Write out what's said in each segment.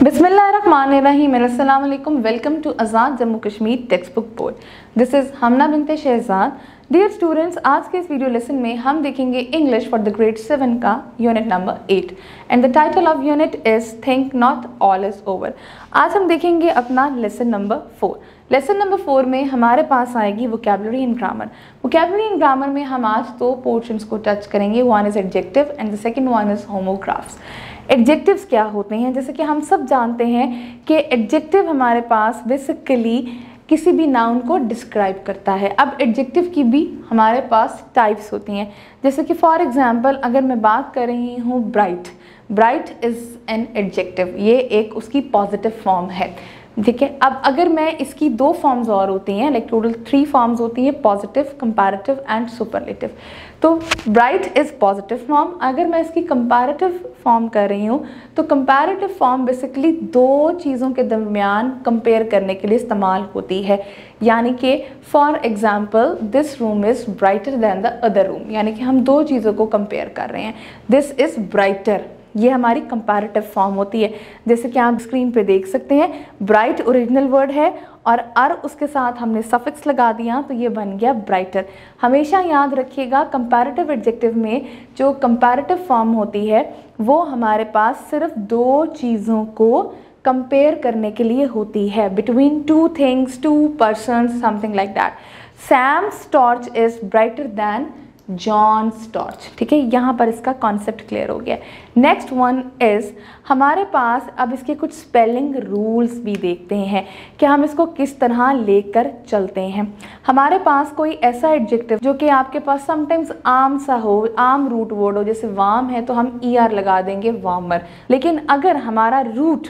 बिस्मिल्लाहिर्रहमानिर्रहीम। अस्सलाम वालेकुम। Welcome to Azad Jammu Kashmir text book board. This is Hamna Binte Shahzad. Dear students, आज के इस वीडियो लेसन में हम देखेंगे इंग्लिश फॉर द ग्रेड 7 का unit number 8 and the title of unit is think not all is over. आज हम देखेंगे अपना लेसन नंबर 4। लेसन नंबर 4 में हमारे पास आएगी vocabulary and grammar. Vocabulary and grammar में हम आज दो पोर्शंस को टच करेंगे। One is adjective and the second one is homographs. Adjectives क्या होते हैं? जैसे कि हम सब जानते हैं कि एडजेक्टिव हमारे पास बेसिकली किसी भी नाउन को डिस्क्राइब करता है। अब एडजेक्टिव की भी हमारे पास टाइप्स होती हैं। जैसे कि फॉर एग्जांपल अगर मैं बात कर रही हूँ bright, bright is an adjective, ये एक उसकी पॉजिटिव फॉर्म है। ठीक है, अब अगर मैं इसकी दो फॉर्म्स और होती हैं, लाइक टोटल 3 फॉर्म्स होती हैं, पॉजिटिव, कंपैरेटिव एंड सुपरलेटिव। तो ब्राइट इज़ पॉजिटिव फॉर्म। अगर मैं इसकी कंपैरेटिव फॉर्म कर रही हूँ तो कंपैरेटिव फॉर्म बेसिकली दो चीज़ों के दरमियान कंपेयर करने के लिए इस्तेमाल होती है। यानी कि for example this room is brighter than the other room, यानी कि हम दो चीज़ों को कंपेयर कर रहे हैं। दिस इज़ ब्राइटर, ये हमारी कंपैरेटिव फॉर्म होती है। जैसे कि आप स्क्रीन पे देख सकते हैं, ब्राइट ओरिजिनल वर्ड है और अर उसके साथ हमने सफिक्स लगा दिया तो ये बन गया ब्राइटर। हमेशा याद रखिएगा कंपैरेटिव एडजेक्टिव में जो कंपैरेटिव फॉर्म होती है वो हमारे पास सिर्फ दो चीज़ों को कंपेयर करने के लिए होती है, between two things, two persons, something like that. Sam's torch is brighter than John's torch. ठीक है, यहाँ पर इसका कॉन्सेप्ट क्लियर हो गया। नेक्स्ट वन इज़ हमारे पास अब इसके कुछ स्पेलिंग रूल्स भी देखते हैं कि हम इसको किस तरह लेकर चलते हैं। हमारे पास कोई ऐसा एडजेक्टिव जो कि आपके पास समटाइम्स आम सा हो, आम रूट वर्ड हो, जैसे वार्म है तो हम ER लगा देंगे वार्मर। लेकिन अगर हमारा रूट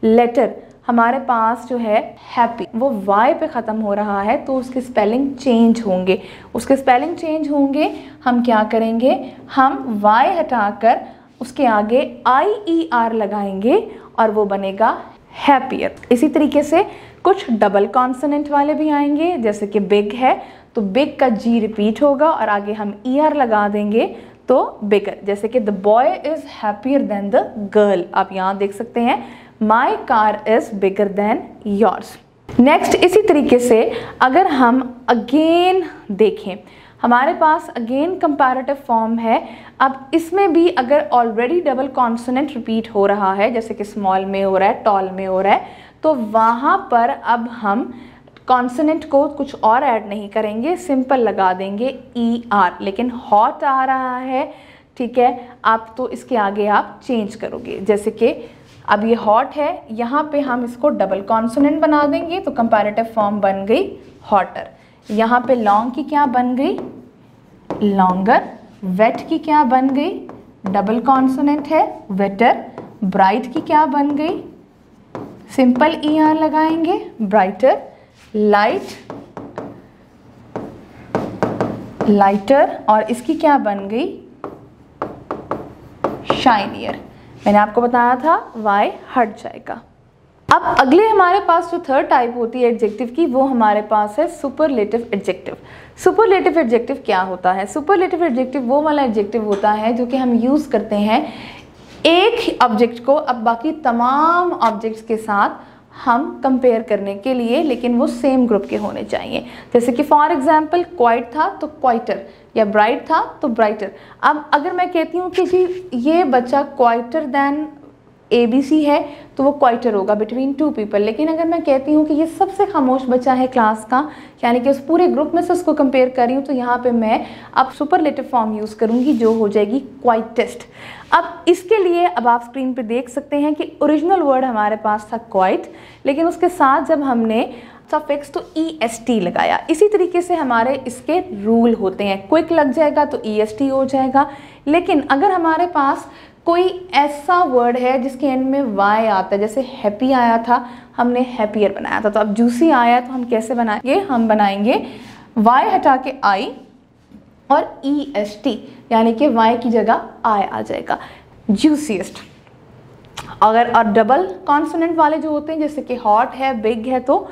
लेटर हमारे पास जो है हैप्पी, वो Y पे ख़त्म हो रहा है तो उसके स्पेलिंग चेंज होंगे। उसके स्पेलिंग चेंज होंगे, हम क्या करेंगे, हम Y हटाकर उसके आगे IER लगाएंगे और वो बनेगा हैप्पियर। इसी तरीके से कुछ डबल कॉन्सोनेंट वाले भी आएंगे, जैसे कि बिग है तो बिग का G रिपीट होगा और आगे हम ER लगा देंगे तो बिगर। जैसे कि the boy is happier than the girl, आप यहाँ देख सकते हैं My car is bigger than yours. Next इसी तरीके से अगर हम अगेन देखें, हमारे पास अगेन कंपैरेटिव फॉर्म है। अब इसमें भी अगर ऑलरेडी डबल कॉन्सोनेंट रिपीट हो रहा है, जैसे कि स्मॉल में हो रहा है, टॉल में हो रहा है, तो वहाँ पर अब हम कॉन्सोनेंट को कुछ और ऐड नहीं करेंगे, सिंपल लगा देंगे ER। लेकिन हॉट आ रहा है, ठीक है, आप तो इसके आगे आप चेंज करोगे। जैसे कि अब ये हॉट है, यहाँ पे हम इसको डबल कॉन्सोनेंट बना देंगे तो कंपैरेटिव फॉर्म बन गई हॉटर। यहाँ पे लॉन्ग की क्या बन गई, लॉन्गर। वेट की क्या बन गई, डबल कॉन्सोनेंट है, वेटर। ब्राइट की क्या बन गई, सिंपल ER लगाएंगे, ब्राइटर। लाइट, लाइटर, और इसकी क्या बन गई, शाइनियर। मैंने आपको बताया था Y हट जाएगा। अब अगले हमारे पास जो थर्ड टाइप होती है एडजेक्टिव की, वो हमारे पास है सुपरलेटिव एडजेक्टिव। सुपरलेटिव एडजेक्टिव क्या होता है? सुपरलेटिव एडजेक्टिव वो वाला एडजेक्टिव होता है जो कि हम यूज़ करते हैं एक ऑब्जेक्ट को अब बाकी तमाम ऑब्जेक्ट्स के साथ हम कंपेयर करने के लिए, लेकिन वो सेम ग्रुप के होने चाहिए। जैसे कि फॉर एग्जांपल क्वाइट था तो क्वाइटर, या ब्राइट था तो ब्राइटर। अब अगर मैं कहती हूँ कि जी ये बच्चा क्वाइटर दैन ABC है तो वो क्वाइटर होगा बिटवीन 2 पीपल। लेकिन अगर मैं कहती हूँ कि ये सबसे खामोश बच्चा है क्लास का, यानी कि उस पूरे ग्रुप में से उसको कंपेयर कर रही हूँ, तो यहाँ पे मैं अब सुपरलेटिव फॉर्म यूज़ करूँगी जो हो जाएगी क्वाइटेस्ट। अब इसके लिए अब आप स्क्रीन पे देख सकते हैं कि ओरिजिनल वर्ड हमारे पास था क्वाइट, लेकिन उसके साथ जब हमने सफिक्स तो EST लगाया। इसी तरीके से हमारे इसके रूल होते हैं, क्विक लग जाएगा तो EST हो जाएगा। लेकिन अगर हमारे पास कोई ऐसा वर्ड है जिसके एंड में Y आता है, जैसे हैप्पी आया था हमने हैप्पियर बनाया था, तो अब जूसी आया तो हम कैसे बनाएंगे, हम बनाएंगे Y हटा के I और EST, यानी कि Y की जगह I आ जाएगा, जूसीएस्ट। अगर और डबल कॉन्सोनेंट वाले जो होते हैं, जैसे कि हॉट है, बिग है, तो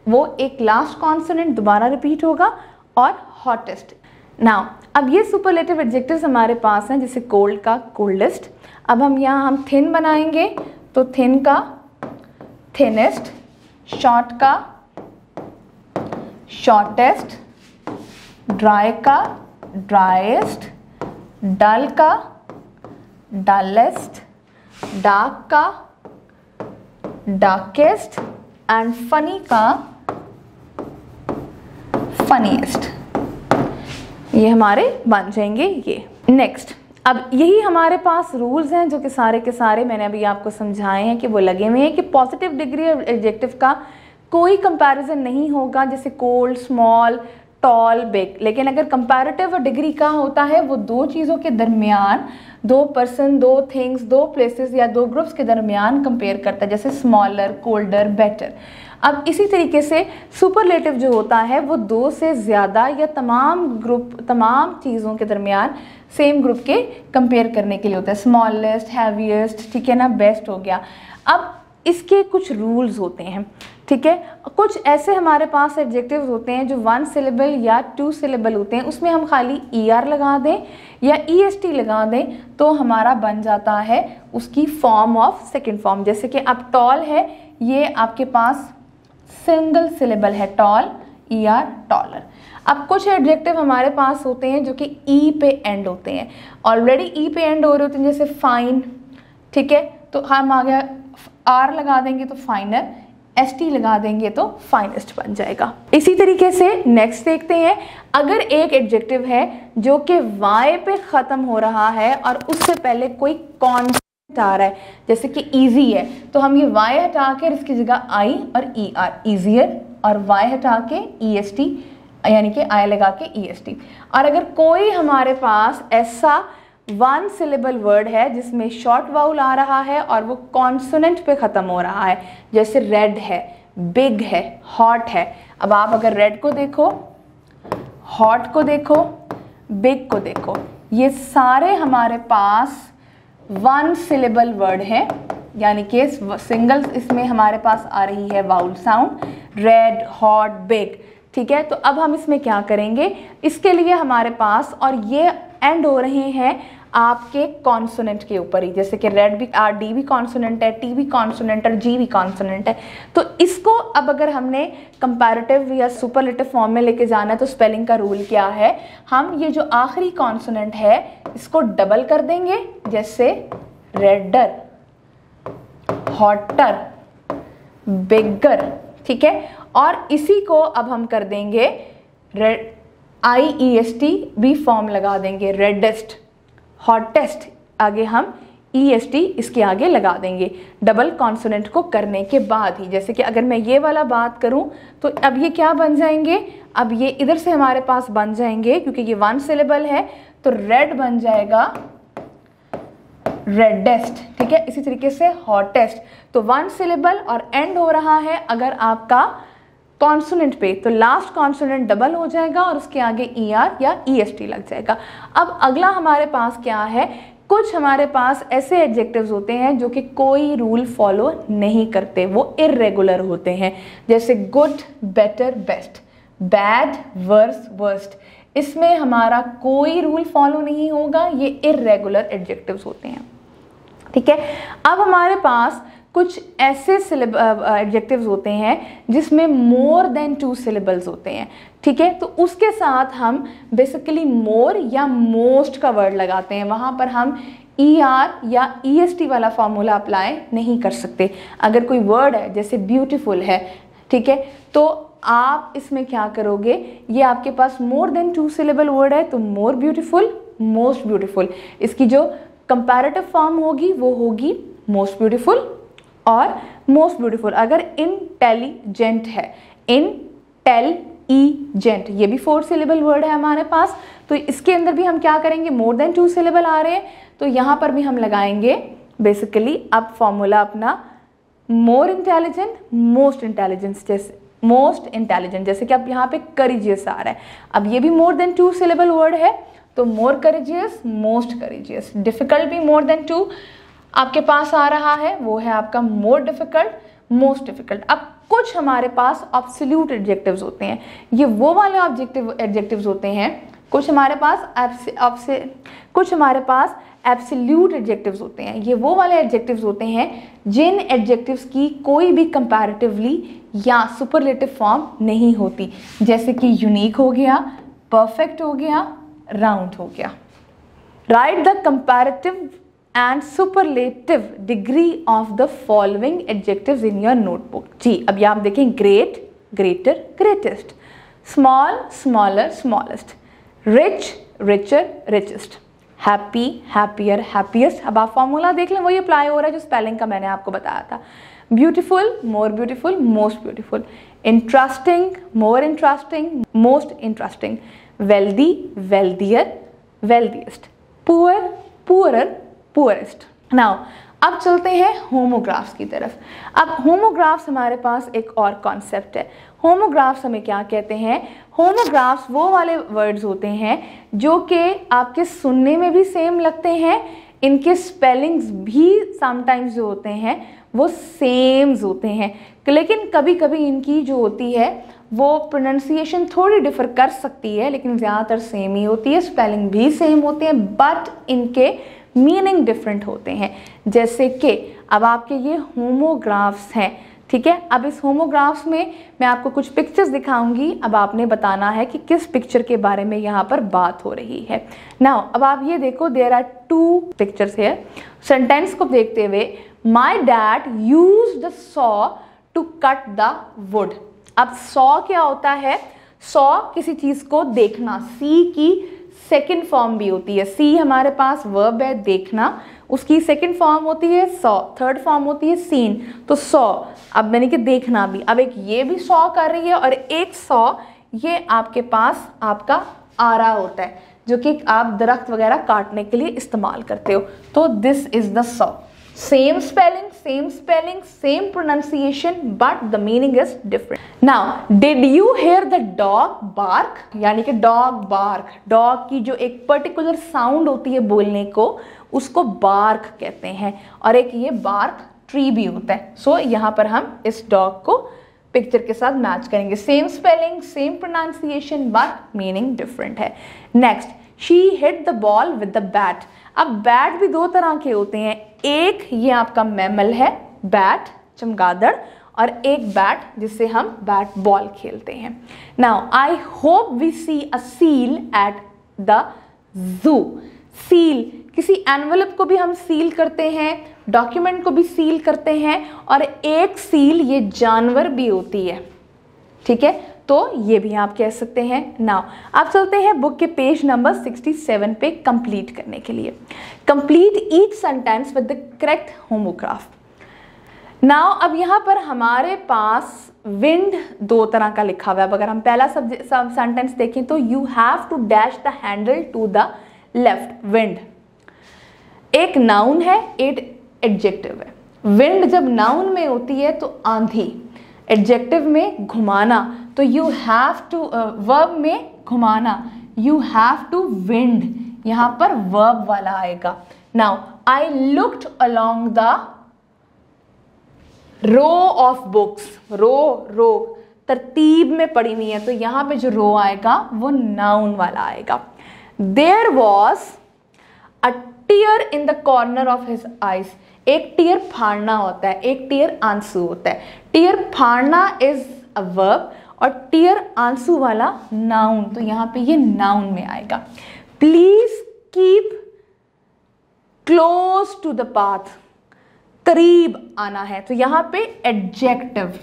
वो एक लास्ट कॉन्सोनेंट दोबारा रिपीट होगा और हॉटेस्ट। नाउ अब ये सुपरलेटिव एडजेक्टिव्स हमारे पास हैं, जैसे कोल्ड का कोल्डेस्ट। अब हम यहाँ हम थिन बनाएंगे तो थिन का थिनेस्ट, शॉर्ट का शॉर्टेस्ट, ड्राई का ड्राइएस्ट, डल का डलेस्ट, डार्क का डार्केस्ट एंड फनी का फनीएस्ट। ये हमारे बन जाएंगे ये। नेक्स्ट, अब यही हमारे पास रूल्स हैं जो कि सारे के सारे मैंने अभी आपको समझाए हैं कि वो लगे हुए हैं कि पॉजिटिव डिग्री और एडजेक्टिव का कोई कंपैरिजन नहीं होगा, जैसे कोल्ड, स्मॉल, टॉल, बिग। लेकिन अगर कंपैरेटिव डिग्री का होता है वो दो चीज़ों के दरमियान, दो पर्सन, दो थिंग्स, दो प्लेसेस या दो ग्रुप्स के दरमियान कंपेयर करता है, जैसे स्मॉलर, कोल्डर, बेटर। अब इसी तरीके से सुपरलेटिव जो होता है वो दो से ज़्यादा या तमाम ग्रुप, तमाम चीज़ों के दरमियान सेम ग्रुप के कंपेयर करने के लिए होता है। स्मॉलेस्ट, हैवीएस्ट, ठीक है ना, बेस्ट हो गया। अब इसके कुछ रूल्स होते हैं, ठीक है। कुछ ऐसे हमारे पास एडजेक्टिव्स होते हैं जो 1 सिलेबल या 2 सिलेबल होते हैं, उसमें हम खाली ER लगा दें या EST लगा दें तो हमारा बन जाता है उसकी फॉर्म ऑफ सेकंड फॉर्म। जैसे कि अब टॉल है, ये आपके पास सिंगल सिलेबल है, टॉल, ER, टॉलर। अब कुछ एडजेक्टिव हमारे पास होते हैं जो कि E पे एंड होते हैं, ऑलरेडी E पे एंड हो रहे होते हैं, जैसे फाइन, ठीक है, तो हम आ गया R लगा देंगे तो फाइनर, ST लगा देंगे तो फाइनेस्ट बन जाएगा। इसी तरीके से नेक्स्ट देखते हैं, अगर एक एडजेक्टिव है जो कि Y पे ख़त्म हो रहा है और उससे पहले कोई कॉन्सोनेंट आ रहा है, जैसे कि ईजी है, तो हम ये Y हटा के इसकी जगह I और ER, ईजियर, और Y हटा के EST यानी कि I लगा के EST। और अगर कोई हमारे पास ऐसा 1 सिलेबल वर्ड है जिसमें शॉर्ट वाउल आ रहा है और वो कॉन्सोनेंट पे ख़त्म हो रहा है, जैसे रेड है, बिग है, हॉट है। अब आप अगर रेड को देखो, हॉट को देखो, बिग को देखो, ये सारे हमारे पास 1 सिलेबल वर्ड है, यानी कि सिंगल इसमें हमारे पास आ रही है vowel sound, red, hot, big, ठीक है। तो अब हम इसमें क्या करेंगे, इसके लिए हमारे पास, और ये एंड हो रहे हैं आपके कॉन्सोनेंट के ऊपर ही, जैसे कि रेड भी, D भी कॉन्सोनेंट है, T भी कॉन्सोनेंट है, G भी कॉन्सोनेंट है। तो इसको अब अगर हमने कंपैरेटिव या सुपरलेटिव फॉर्म में लेके जाना है तो स्पेलिंग का रूल क्या है, हम ये जो आखिरी कॉन्सोनेंट है इसको डबल कर देंगे, जैसे रेडर, हॉटर, बिगर, ठीक है। और इसी को अब हम कर देंगे IEST भी फॉर्म लगा देंगे, रेडेस्ट, हॉटेस्ट, आगे हम EST इसके आगे लगा देंगे डबल कॉन्सोनेंट को करने के बाद ही। जैसे कि अगर मैं ये वाला बात करूं तो अब ये क्या बन जाएंगे, अब ये इधर से हमारे पास बन जाएंगे, क्योंकि ये 1 सिलेबल है तो रेड बन जाएगा रेडेस्ट, ठीक है। इसी तरीके से हॉटेस्ट, तो 1 सिलेबल और एंड हो रहा है अगर आपका कॉन्सोनेंट पे, तो लास्ट कॉन्सोनेंट डबल हो जाएगा और उसके आगे ER या EST लग जाएगा। अब अगला हमारे पास क्या है, कुछ हमारे पास ऐसे एडजेक्टिव्स होते हैं जो कि कोई रूल फॉलो नहीं करते, वो इर्रेगुलर होते हैं, जैसे good, better, best, bad, worse, worst. इसमें हमारा कोई रूल फॉलो नहीं होगा, ये इर्रेगुलर एडजेक्टिव्स होते हैं, ठीक है। अब हमारे पास कुछ ऐसे एडजेक्टिव्स होते हैं जिसमें मोर देन 2 सिलेबल्स होते हैं, ठीक है। तो उसके साथ हम बेसिकली मोर या मोस्ट का वर्ड लगाते हैं, वहाँ पर हम ER या EST वाला फॉर्मूला अप्लाई नहीं कर सकते। अगर कोई वर्ड है जैसे ब्यूटीफुल है, ठीक है, तो आप इसमें क्या करोगे, ये आपके पास मोर देन 2 सिलेबल वर्ड है तो मोर ब्यूटीफुल, मोस्ट ब्यूटीफुल। इसकी जो कंपैरेटिव फॉर्म होगी वो होगी मोस्ट ब्यूटीफुल और मोस्ट ब्यूटीफुल। अगर इंटेलिजेंट है, इंटेलिजेंट, ये भी 4 सिलेबल वर्ड है हमारे पास, तो इसके अंदर भी हम क्या करेंगे, मोर देन 2 सिलेबल आ रहे हैं तो यहाँ पर भी हम लगाएंगे बेसिकली अब फॉर्मूला अपना मोर इंटेलिजेंट, मोस्ट इंटेलिजेंस, जैसे मोस्ट इंटेलिजेंट, जैसे कि अब यहाँ पे करेजियस आ रहा है, अब ये भी मोर देन 2 सिलेबल वर्ड है तो मोर करेजियस, मोस्ट करेजियस। डिफिकल्ट भी मोर देन 2 आपके पास आ रहा है, वो है आपका मोर डिफिकल्ट, मोस्ट डिफिकल्ट। अब कुछ हमारे पास ऑब्सोल्यूट एडजेक्टिव्स होते हैं, ये वो वाले एडजेक्टिव्स होते हैं कुछ हमारे पास एब्सोल्यूट एडजेक्टिव्स होते हैं। ये वो वाले एडजेक्टिव्स होते हैं जिन एडजेक्टिव्स की कोई भी कंपैरेटिवली या सुपरलेटिव फॉर्म नहीं होती, जैसे कि यूनिक हो गया, परफेक्ट हो गया, राउंड हो गया। Write the comparative and superlative degree of the following adjectives in your notebook. जी, अब यहाँ आप देखें, great, greater, greatest, small, smaller, smallest, rich, richer, richest, happy, happier, happiest. अब आप फॉर्मूला देख लें, वही अप्लाई हो रहा है जो स्पेलिंग का मैंने आपको बताया था। Beautiful, more beautiful, most beautiful, interesting, more interesting, most interesting, wealthy, wealthier, wealthiest, poor, poorer, poorest. Now अब चलते हैं होमोग्राफ्स की तरफ। अब होमोग्राफ्स हमारे पास एक और कॉन्सेप्ट है। होमोग्राफ्स हमें क्या कहते हैं? होमोग्राफ्स वो वाले वर्ड्स होते हैं जो कि आपके सुनने में भी सेम लगते हैं, इनके स्पेलिंग्स भी समटाइम्स जो होते हैं वो सेम्स होते हैं, लेकिन कभी कभी इनकी जो होती है वो प्रोनाउंसिएशन थोड़ी डिफर कर सकती है, लेकिन ज़्यादातर सेम ही होती है, स्पेलिंग भी सेम होती है, बट इनके मीनिंग डिफरेंट होते हैं। जैसे कि अब आपके ये होमोग्राफ्स हैं, ठीक है। अब इस होमोग्राफ्स में मैं आपको कुछ पिक्चर्स दिखाऊंगी, अब आपने बताना है कि किस पिक्चर के बारे में यहाँ पर बात हो रही है। नाउ अब आप ये देखो, देयर आर 2 पिक्चर्स है। सेंटेंस को देखते हुए, my dad used the saw to cut the wood. अब सॉ क्या होता है? सॉ किसी चीज को देखना, सी की सेकेंड फॉर्म भी होती है। सी हमारे पास वर्ब है, देखना, उसकी सेकेंड फॉर्म होती है सॉ, थर्ड फॉर्म होती है सीन। तो सॉ, अब मैंने कि देखना भी, अब एक ये भी सॉ कर रही है और एक सॉ ये आपके पास आपका आरा होता है जो कि आप दरख्त वगैरह काटने के लिए इस्तेमाल करते हो। तो this is the saw. Same spelling, same pronunciation, but the meaning is different. Now did you hear the dog bark? यानी कि डॉग बार्क, डॉग की जो एक पर्टिकुलर साउंड होती है बोलने को, उसको बार्क कहते हैं, और एक ये बार्क ट्री भी होता है। सो यहाँ पर हम इस डॉग को पिक्चर के साथ मैच करेंगे। Same spelling, same pronunciation, but meaning different है। Next, she hit the ball with the bat. अब बैट भी 2 तरह के होते हैं, एक ये आपका मैमल है बैट, चमगादड़, और एक बैट जिससे हम बैट बॉल खेलते हैं। Now I hope we see a seal at the zoo. Seal, किसी एनवलप को भी हम सील करते हैं, डॉक्यूमेंट को भी सील करते हैं, और एक सील ये जानवर भी होती है, ठीक है। तो ये भी आप कह सकते हैं। नाउ आप चलते हैं बुक के पेज नंबर 67 पे कंप्लीट करने के लिए। Complete each sentence with the correct homograph. Now अब यहाँ पर हमारे पास विंड 2 तरह का लिखा हुआ है। अगर हम पहला सेंटेंस देखें तो you have to dash the handle to the left. Wind एक नाउन है, एक एडजेक्टिव है। विंड जब नाउन में होती है तो आंधी, एडजेक्टिव में घुमाना, तो यू हैव टू, वर्ब में घुमाना, यू हैव टू विंड, यहां पर वर्ब वाला आएगा। Now I looked along the row of books. Row तरतीब में पड़ी हुई है, तो यहां पे जो रो आएगा वो नाउन वाला आएगा। There was a tear in the corner of his eyes. एक टीयर फाड़ना होता है, एक टीयर आंसू होता है। टीयर फाड़ना इज अ वर्ब और टीयर आंसू वाला नाउन, तो यहां पे ये नाउन में आएगा। Please keep close to the path, करीब आना है, तो यहां पे adjective.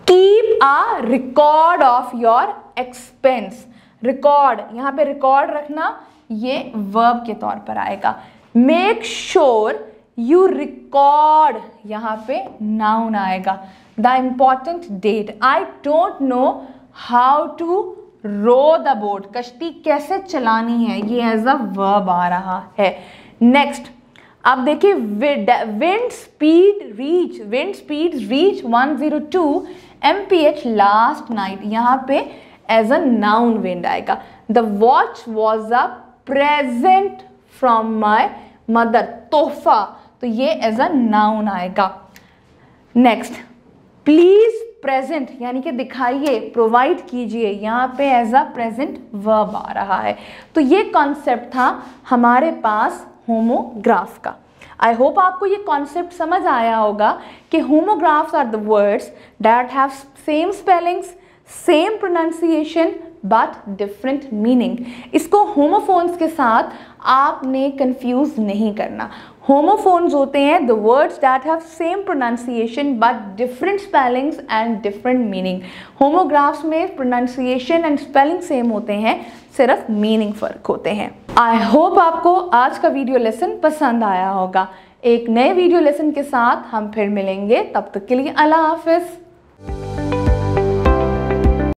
Keep a record of your expense. Record, यहां पे रिकॉर्ड रखना, ये वर्ब के तौर पर आएगा। मेक श्योर यू रिकॉर्ड, यहां पे नाउन आएगा। The important date, I don't know how to row the boat, कश्ती कैसे चलानी है, ये एज अ वर्ब आ रहा है। नेक्स्ट आप देखिए, wind speed reach 102 mph last night, यहां पे एज अ नाउन विंड आएगा। The watch was a present from my mother, तोहफा, तो ये एज अ नाउन आएगा। नेक्स्ट, प्लीज प्रेजेंट यानी कि दिखाइए, प्रोवाइड कीजिए, यहाँ पे एज अ प्रेजेंट वर्ब आ रहा है। तो ये कॉन्सेप्ट था हमारे पास होमोग्राफ का। आई होप आपको ये कॉन्सेप्ट समझ आया होगा कि homographs are the words that have same spellings, same pronunciation but different meaning. इसको होमोफोन्स के साथ आपने कंफ्यूज नहीं करना। होमोफोन्स होते हैं the words that have same pronunciation but different spellings and different meaning. Homographs में प्रोनाउंसिएशन एंड स्पेलिंग सेम होते हैं, सिर्फ मीनिंग फ़र्क होते हैं। आई होप आपको आज का वीडियो लेसन पसंद आया होगा। एक नए वीडियो लेसन के साथ हम फिर मिलेंगे, तब तक के लिए अल्लाह हाफिज़।